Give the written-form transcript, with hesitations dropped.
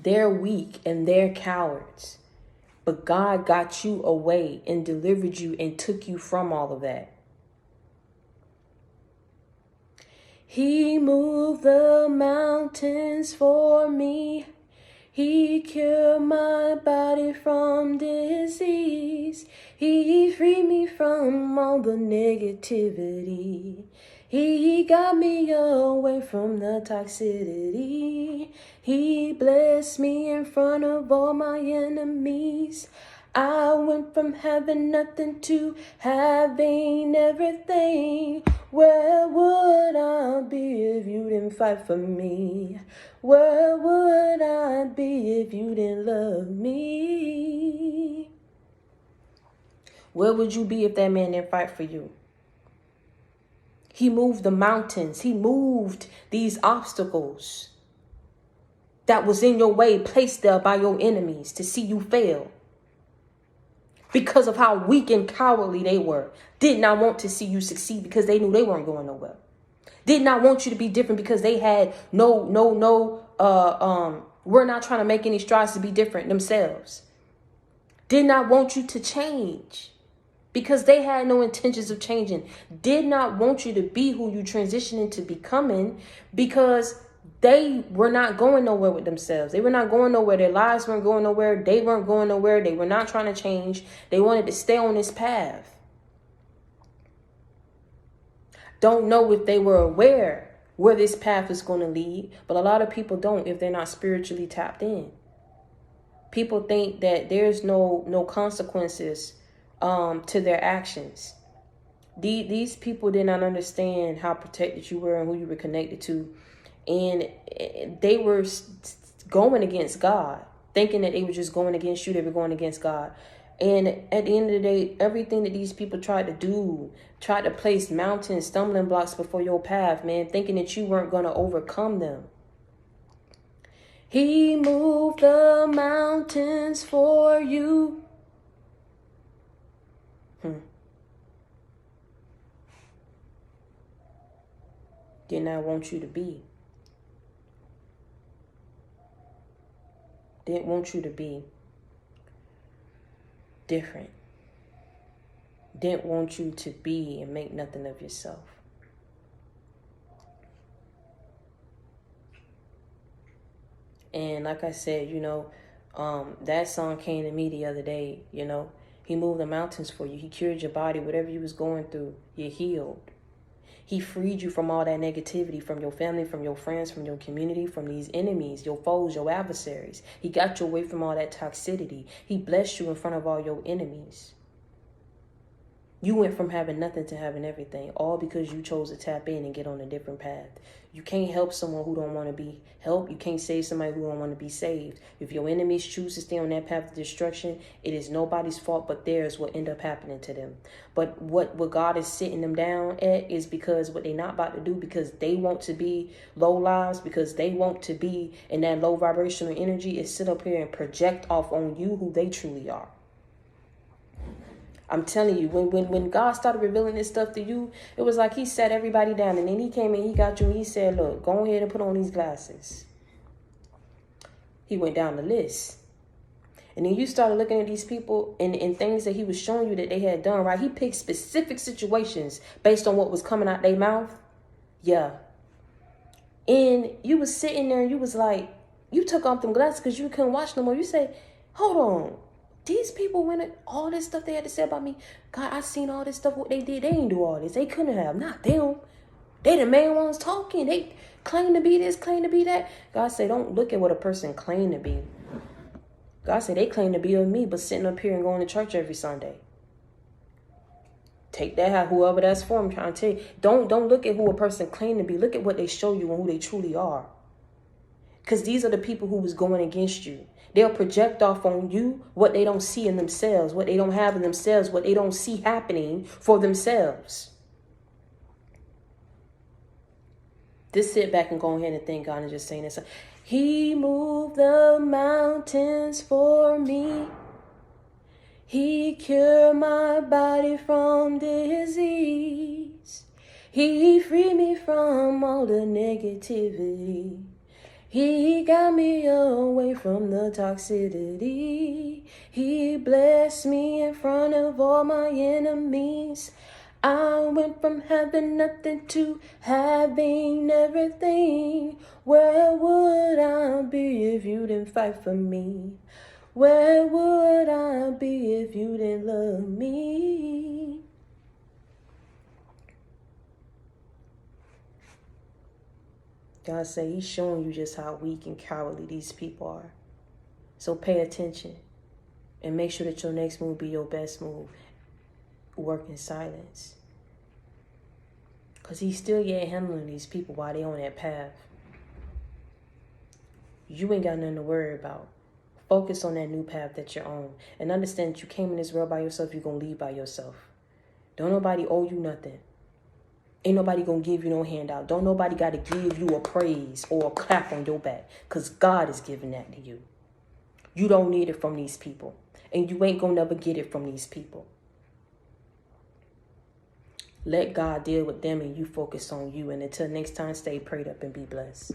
They're weak and they're cowards. But God got you away and delivered you and took you from all of that. He moved the mountains for me. He cured my body from disease. He freed me from all the negativity. He got me away from the toxicity. He blessed me in front of all my enemies. I went from having nothing to having everything. Where would I be if you didn't fight for me? Where would I be if you didn't love me? Where would you be if that man didn't fight for you? He moved the mountains. He moved these obstacles that was in your way, placed there by your enemies to see you fail. Because of how weak and cowardly they were. Did not want to see you succeed because they knew they weren't going nowhere. Did not want you to be different because they had we're not trying to make any strides to be different themselves. Did not want you to change because they had no intentions of changing. Did not want you to be who you transitioned into becoming because they were not going nowhere with themselves. They were not going nowhere. Their lives weren't going nowhere. They weren't going nowhere. They were not trying to change. They wanted to stay on this path. Don't know if they were aware where this path is going to lead. But a lot of people don't if they're not spiritually tapped in. People think that there's no consequences to their actions. These people did not understand how protected you were and who you were connected to. And they were going against God, thinking that they were just going against you. They were going against God. And at the end of the day, everything that these people tried to do, tried to place mountains, stumbling blocks before your path, man, thinking that you weren't going to overcome them. He moved the mountains for you. Did not want you to be. Didn't want you to be different. Didn't want you to be and make nothing of yourself. And like I said, that song came to me the other day, He moved the mountains for you. He cured your body. Whatever you was going through, you're healed. He freed you from all that negativity, from your family, from your friends, from your community, from these enemies, your foes, your adversaries. He got you away from all that toxicity. He blessed you in front of all your enemies. You went from having nothing to having everything, all because you chose to tap in and get on a different path. You can't help someone who don't want to be helped. You can't save somebody who don't want to be saved. If your enemies choose to stay on that path of destruction, it is nobody's fault but theirs what end up happening to them. But what God is sitting them down at is because what they're not about to do, because they want to be low lives, because they want to be in that low vibrational energy, is sit up here and project off on you who they truly are. I'm telling you, when God started revealing this stuff to you, it was like he sat everybody down. And then he came and he got you and he said, look, go ahead and put on these glasses. He went down the list. And then you started looking at these people and things that he was showing you that they had done, right? He picked specific situations based on what was coming out their mouth. Yeah. And you was sitting there and you was like, you took off them glasses because you couldn't watch no more. You say, hold on. These people went all this stuff they had to say about me. God, I seen all this stuff, what they did. They didn't do all this. They couldn't have. Not them. They the main ones talking. They claim to be this, claim to be that. God said, don't look at what a person claim to be. God said, they claim to be of me, but sitting up here and going to church every Sunday. Take that, whoever that's for. I'm trying to tell you. Don't look at who a person claim to be. Look at what they show you and who they truly are. Because these are the people who was going against you. They'll project off on you what they don't see in themselves, what they don't have in themselves, what they don't see happening for themselves. Just sit back and go ahead and thank God and just saying this. He moved the mountains for me. He cured my body from disease. He freed me from all the negativity. He got me away from the toxicity. He blessed me in front of all my enemies. I went from having nothing to having everything. Where would I be if you didn't fight for me? Where would I be if you didn't love me? God say he's showing you just how weak and cowardly these people are. So pay attention and make sure that your next move be your best move. Work in silence. Because he's still yet handling these people while they on that path. You ain't got nothing to worry about. Focus on that new path that you're on. And understand that you came in this world by yourself, you're going to leave by yourself. Don't nobody owe you nothing. Ain't nobody gonna give you no handout. Don't nobody gotta give you a praise or a clap on your back. Because God is giving that to you. You don't need it from these people. And you ain't gonna never get it from these people. Let God deal with them and you focus on you. And until next time, stay prayed up and be blessed.